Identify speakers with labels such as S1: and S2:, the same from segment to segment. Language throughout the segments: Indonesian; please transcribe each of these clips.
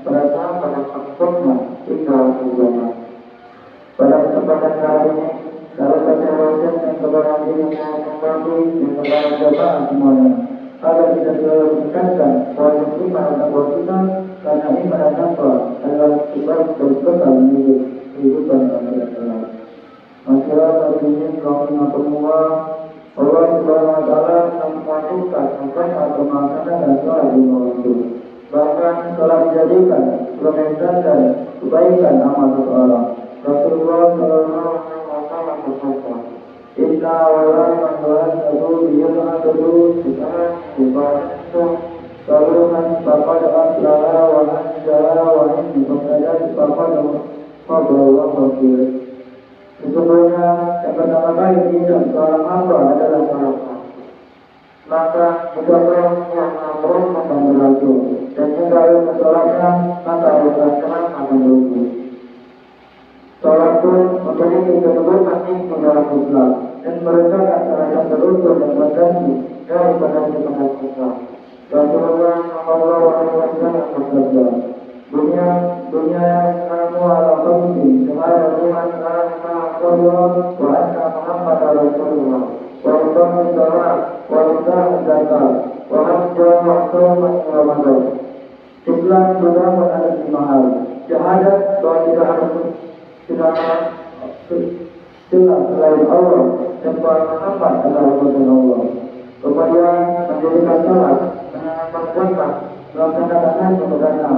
S1: perasaan pada maksudnya hingga tujuannya. Pada kesempatan kali ini, kalau saya wajib dan kepada diri yang kembali dan kepada jemaah semuanya, agar kita selalu meningkatkan kualitas iman dan kita, karena iman dan takwa adalah sebab berkekal hidup kehidupan akhirat kelak. Masyarakat ini rahimahumullah, Allah Subhanahu wa Ta'ala mewajibkan sholat bermakna dan sholat di waktu. Bahkan sholat dijadikan sebagai kebaikan amal seseorang. Rasulullah Sallallahu Alaihi Wasallam bersabda, Inna awalai manfaat satu biyana dulu sekarang ibadah saluran bapak dan lara wahan jara wahin pengajar bapak dan bapak wakil. Sesungguhnya yang pertama kali tidak seorang hamba adalah salat. Maka jika orang yang terus membantu dan jika ia sholatnya maka urusan akan rugi. Sholat pun memiliki kedudukan tinggi dalam Islam dan merupakan salah satu rukun yang berganti dari penasihat Islam. Rasulullah Shallallahu Alaihi Wasallam bersabda, dunia semua ala khamsi, sehari iman Allah wa anna Muhammad Rasulullah, wa iqam salat, wa iqam zakat, wa hajjah wa shaum Ramadan. Islam juga ada 5 hal. Syahadat bahwa tidak ada Tuhan selain Allah dan bahwa Muhammad adalah Rasul Allah. Kemudian mendirikan salat, menunaikan zakat, melaksanakan haji kepada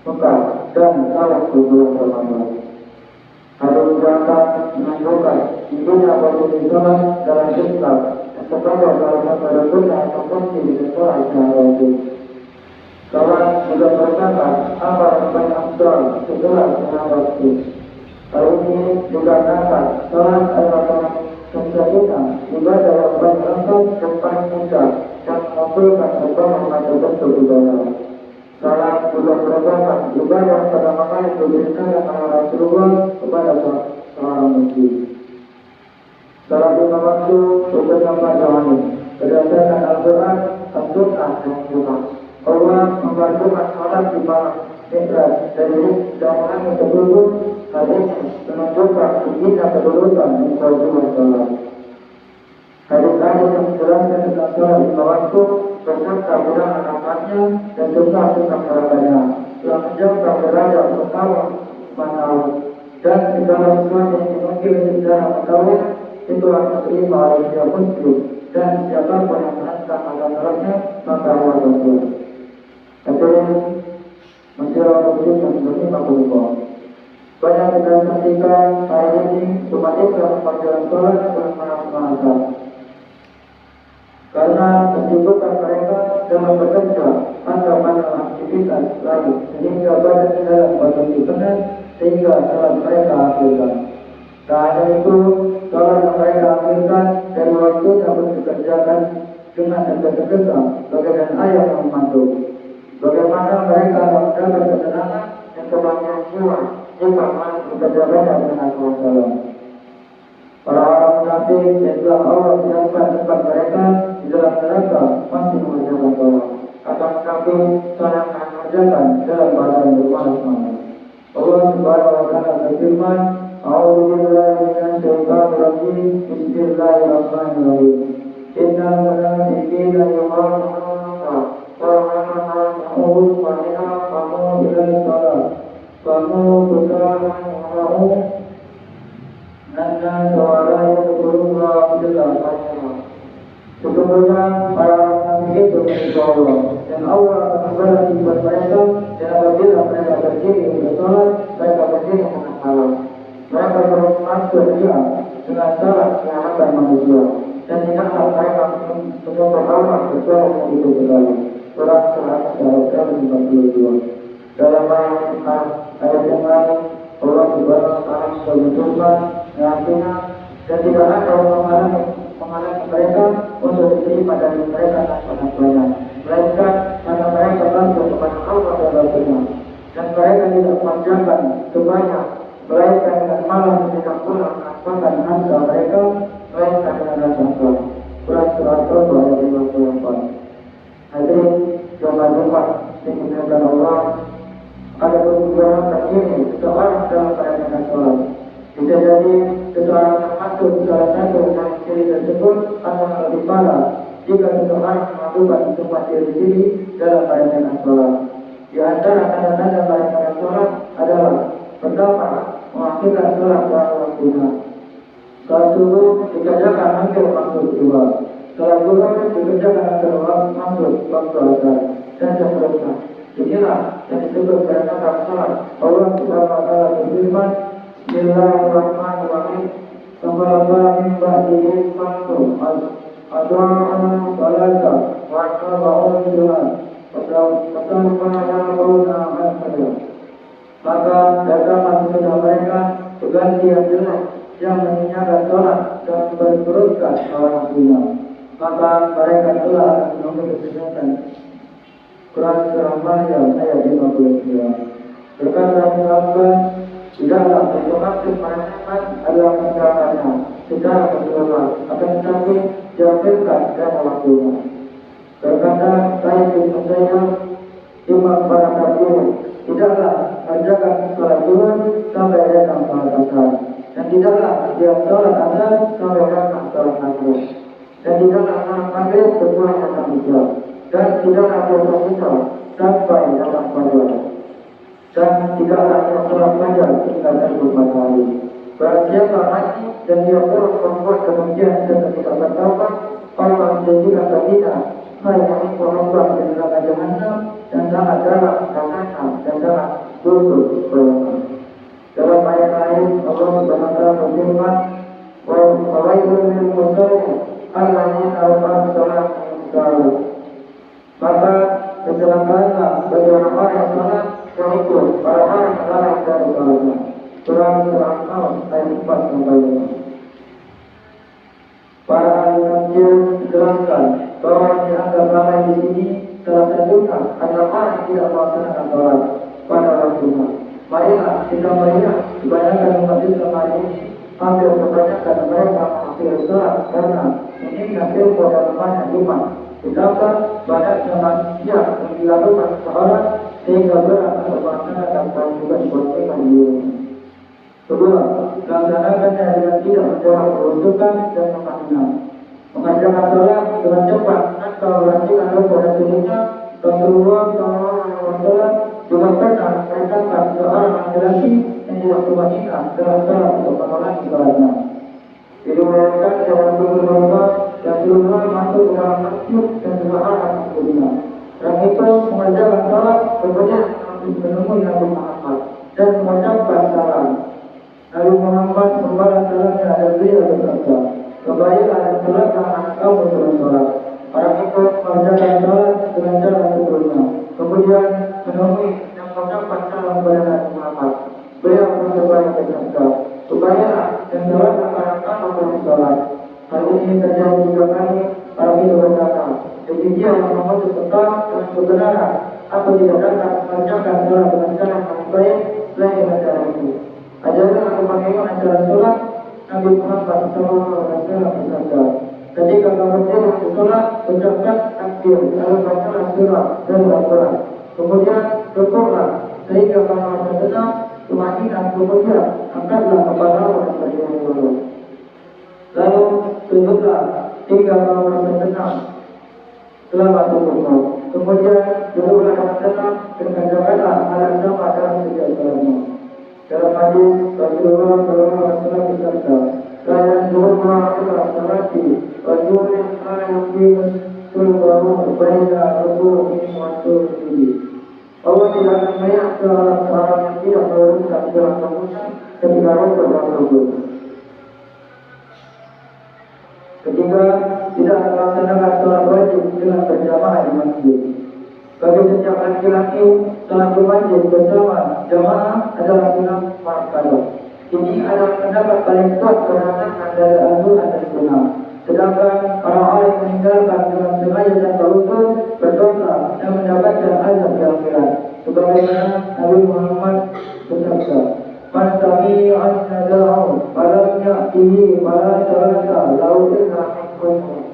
S1: Mekah dan salat di bulan Ramadan. Hadis zakat menunjukkan intinya posisi salat dalam Islam dan sebagai salah satu rukun atau kunci di sholat itu. Salat juga merupakan apa yang paling afdal setelah sholat waktu. Hal ini dikarenakan salat adalah sesungguhnya ibadah yang paling lengkap dan paling mudah dan mengumpulkan berbagai macam bentuk ibadah. Salat juga merupakan ibadah yang pertama kali diberikan oleh Rasulullah kepada seorang muslim. Salat 5 waktu beberapa jamaah berdasarkan Al-Quran, As-Sunnah dan Sunnah. Allah membantukan salat di malam Mi'raj dari zaman tersebut. Hal ini menunjukkan tingginya kedudukan di kewajiban salat. Hadis-hadis yang menjelaskan tentang salat 5 waktu beserta bilangan rakaatnya dan jumlah rakaatnya yang menjangkau derajat pertama manawat dan segala sesuatu yang dimungkin secara mengetahui itu akan terima oleh setiap muslim dan siapapun yang merasakan pada salatnya maka Allah betul. Hadirin masyarakat muslim yang berlima. Banyak kita saksikan hari ini umat Islam panggilan sholat dan menang-menangkan. Karena kesibukan mereka dalam bekerja atau dalam aktivitas lain sehingga badan dalam kondisi benar sehingga sholat mereka akhirkan. Tak hanya itu, sholat yang mereka akhirkan dari waktu yang dikerjakan dengan tergesa-gesa bagaikan ayat yang memandu. Bagaimana mereka mendapat ketenangan dan kebahagiaan jiwa jika masih bekerja banyak dengan Allah. Para orang munafik yang telah Allah siapkan tempat mereka di dalam neraka masih mengerjakan sholat. Atau munafik saling mengerjakan dalam badan bermalas-malas. Allah Subhanahu wa Ta'ala berfirman, A'udzu billahi minasy syaithanir rajim. Bismillahirrahmanirrahim. Innal munafiqina yukhadi'una wa idza qamu ila shalah qamu kusala Nanda suara yang berubah jelas hanya. Sesungguhnya para nabi itu milik Allah dan Allah akan membalas ibadah mereka dan apabila mereka berdiri untuk sholat mereka berdiri dengan salat. Mereka bermaksud dia dengan salat yang akan manusia dan tidaklah mereka menyembah Allah kecuali yang itu sekali. Surah 142. Dalam ayat yang lain Allah Subhanahu wa Ta'ala berfirman, artinya dan tidak ada menghalangi mereka untuk diterima dari mereka tanpa banyak, melainkan karena mereka bangga kepada Allah dan Rasulnya, dan mereka tidak memanjangkan sebanyak, melainkan dengan malam tidak pula melaksanakan harta mereka, melainkan dengan rasa takwa. Surah ayat 54. Hadirin jemaah Jumat dimuliakan Allah, digolongkan ini seseorang dalam keadaan sholat. Bisa jadi seseorang termasuk salah satu dari ciri tersebut atau lebih parah jika seseorang melakukan semua ciri-ciri dalam keadaan sholat. Di antara tanda-tanda keadaan sholat adalah pertama, mengakhirkan sholat pada waktunya. Sholat subuh dikerjakan hampir waktu kedua. Sholat zuhur dikerjakan hampir masuk waktu asar dan seterusnya. Inilah yang disebut perangkat sholat. Allah Subhanahu wa taala berfirman, Bismillahirrahmanirrahim. Faman min ba'dihi faqtu adha'u salata wa tabi'u jihad. Maka datanglah sesudah mereka berganti yang jelek yang meninggalkan sholat dan berteruskan sholat dunia. Maka mereka telah akan menunggu kesesatan. Quran Surah Maryam ayat 52. Berkata Muhammad, tidaklah bermaksud meremehkan adalah meninggalkannya secara keseluruhan, akan tetapi diambilkan dan waktunya. Berkata Said bin Musayyab, Imam para kafir, tidaklah mengerjakan sholat zuhur sampai datang sholat asar, dan tidaklah dia sholat asar sampai datang sholat maghrib, dan tidaklah sholat maghrib setelah datang isya, dan tidaklah dia sholat sampai datang fajar, dan tidaklah dia sholat fajar hingga terbit matahari. Barang siapa mati dan dia terus membuat kemudian ketika bertaubat, Allah menjadikan baginda yang berubah dari neraka jahanam dan sangat dalam rasanya dan sangat buruk golongan. Dalam ayat lain Allah Subhanahu wa taala berfirman, "Wa wailul lil musallin alladzina hum an salatihim sahun." Maka kecelakaanlah bagi orang-orang yang salat mengikut orang-orang yang lalai dari salatnya. Surah Al-An'am ayat 4-5. Para ahli tafsir menjelaskan bahwa yang dianggap lalai di sini salah satunya adalah orang yang tidak melaksanakan sholat pada waktunya. Marilah kita melihat kebanyakan umat Islam hari ini, hampir kebanyakan mereka mengakhiri sholat karena mengingat ilmu dan lemahnya iman. Ditambah banyaknya manusia yang dilakukan seseorang sehingga berat untuk melaksanakan kewajiban mereka di dunia. Kedua, melaksanakannya dengan tidak menjauh kerusukan dan kemaksiatan. Mengerjakan sholat dengan cepat tanpa melakukan rukun dan sunatnya. Rasulullah SAW juga pernah merintahkan seorang laki-laki yang tidak bermaksud dalam sholat untuk mengulangi sholatnya. Diriwayatkan dari Rasulullah yang Rasulullah masuk ke dalam masjid dan seorang muslimnya. Orang itu mengerjakan sholat kemudian menemui Nabi Muhammad dan mengucapkan salam. Nabi Muhammad membalas salamnya dan beliau berkata, "Kembalilah dan sholatlah anak kamu dalam sholat." Orang itu mengerjakan sholat dengan cara sebelumnya, kemudian menemui dan mengucapkan salam kepada Nabi Muhammad. Beliau berkata, "Kembalilah dan sholatlah anak kamu dalam sholat." Hal ini terjadi 3 kali. Orang itu berkata, "Jadi dia yang memutus tetap dan kebenaran. Aku tidak dapat mengerjakan sholat dengan cara yang baik selain dengan cara itu." Ajarkan aku bagaimana cara sholat. Nabi Muhammad SAW bersabda, "Ketika kamu berdiri di sholat, ucapkan takbir, lalu bacalah surah dan Al-Quran. Kemudian rukuklah sehingga kamu merasa tenang, tumaninah, kemudian angkatlah kepalamu dan berdiri dulu. Lalu sujudlah hingga kamu merasa tenang selama sujudmu. Kemudian duduklah dengan tenang dan kerjakanlah hal yang sama dalam setiap sholatmu." Dalam hadis Rasulullah SAW bersabda, "Saya berdoa ila salati wa yu'min ala yu'min sulbahu baina ruku'i wa sujudi." Allah tidak akan melihat seorang yang tidak meluruskan dalam rukuknya ketika rukuk dan sujud. Ketiga, tidak melaksanakan sholat wajib dengan berjamaah di masjid. Bagi setiap laki-laki, sholat wajib bersama jamaah adalah sunnah muakkadah. Ini adalah pendapat paling kuat berdasarkan dari Al-Quran dan Sunnah. Sedangkan orang-orang yang meninggalkan dengan sengaja dan berhukum berdosa dan mendapatkan azab di akhirat. Sebagaimana Nabi Muhammad bersabda, "Man sami'an nada'u falam ya'tihi fala salata lahu illa min."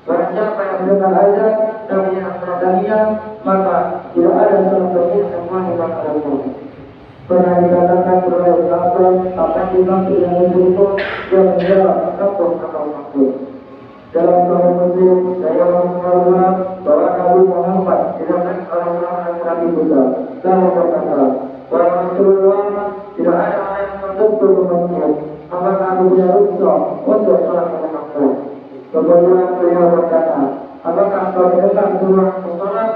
S1: Barang siapa yang mendengar azab dan yang mendatanginya, maka tidak ada salat bagi semua yang akan. Pernah dikatakan oleh ulama, apa dimaksud dengan berikut yang menjawab takut atau takut. Dalam Sahih Muslim, saya mengatakan bahwa Nabi Muhammad tidak orang-orang yang Nabi Musa. Lalu berkata, wahai Rasulullah, tidak ada orang yang tertentu ke masjid. Apakah aku punya rukhsah untuk sholat ke masjid? Kemudian beliau berkata, apakah kau mendengar suruh sholat?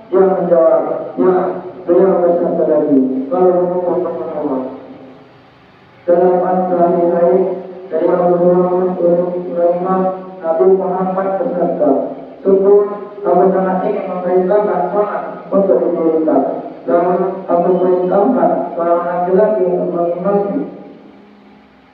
S1: Dia menjawab, ya. Beliau bersabda lagi, kalau mengumpul bersama. Dalam al-Sahih lain, dari Abu Hurairah, Nabi Muhammad bersabda, sungguh aku sangat ingin memerintahkan sholat untuk didirikan. Lalu aku perintahkan seorang laki-laki untuk mengimami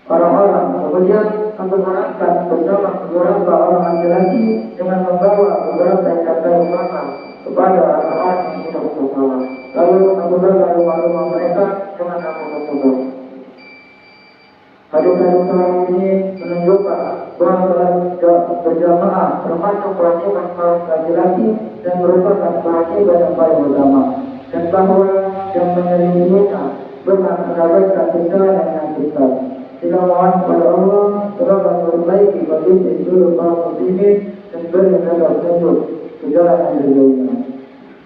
S1: orang-orang. Kemudian aku berangkat bersama beberapa orang laki-laki dengan membawa beberapa kata imaman kepada orang-orang yang tidak bersalah. Lalu aku datang rumah-rumah mereka dengan aku tersebut. Hadis-hadis ini menunjukkan bahwa sholat berjamaah termasuk kewajiban kaum laki-laki dan merupakan kewajiban yang paling utama, dan bahwa yang menyelidiknya bukan mendapatkan kesalahan yang menyakitkan. Kita mohon kepada Allah semoga memperbaiki kondisi seluruh kaum muslimin dan beri segala petunjuk ke jalan yang berbeda.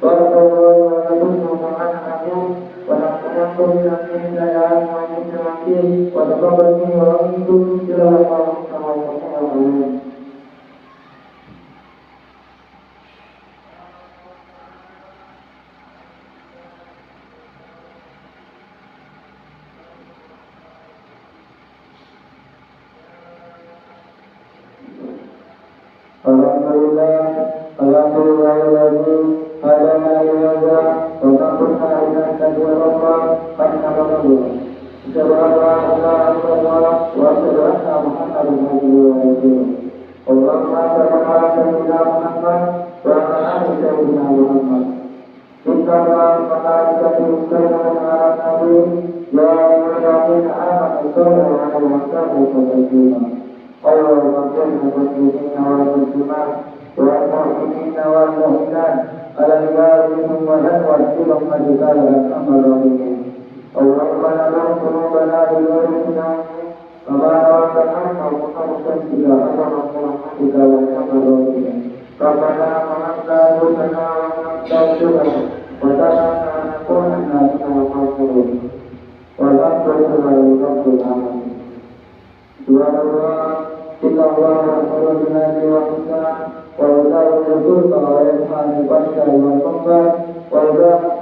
S1: Barakallahu lakum wa lakum wa nafa'akum min ayati wa min tawakil wa taqabbal minni wa minkum sallallahu alaihi wa sallam. Alhamdulillahilladzi hadana li hadza wa ma kunna linahtadiya lawla an hadana. Asyhadu an la ilaha illallah wa asyhadu anna Muhammadan abduhu wa rasuluh. Allahumma shalli ala sayyidina Muhammad wa ala ali sayyidina Muhammad. Inna Allaha wa malaikatahu yusalluna ala nabi ya ayyuhalladzina amanu sallu alaihi wa sallimu taslima. Allahumma salli ala sayyidina Muhammad والمؤمنين والمؤمنات على البارين والأنوار قد كان الأمر الرحيم. اللهم نظر قلوبنا بنورنا وما نورك عنك وقرصتك أمر رحمتك والأمر الرحيم. ربنا ظلمنا أنفسنا وإن لم تغفر لنا وترحمنا لنكونن من الخاسرين. والحمد لله رب العالمين. Tuhan Allah, kita Allah Rasulullah Nabi wa Muhammad wa Rasul Rasulullah wa Yasmani Pasha wa Muhammad wa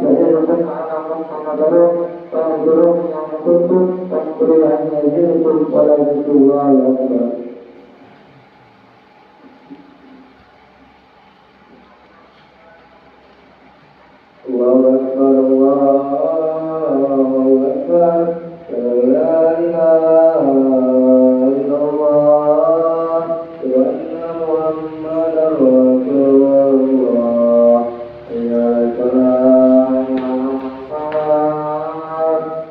S1: Yadilukun Anakum Muhammadarun wa Yadilukun yang Kuntum wa Yadilukun Yadilukun wa Yadilukun wa Yadilukun. Allahu Akbar, Allahu Akbar.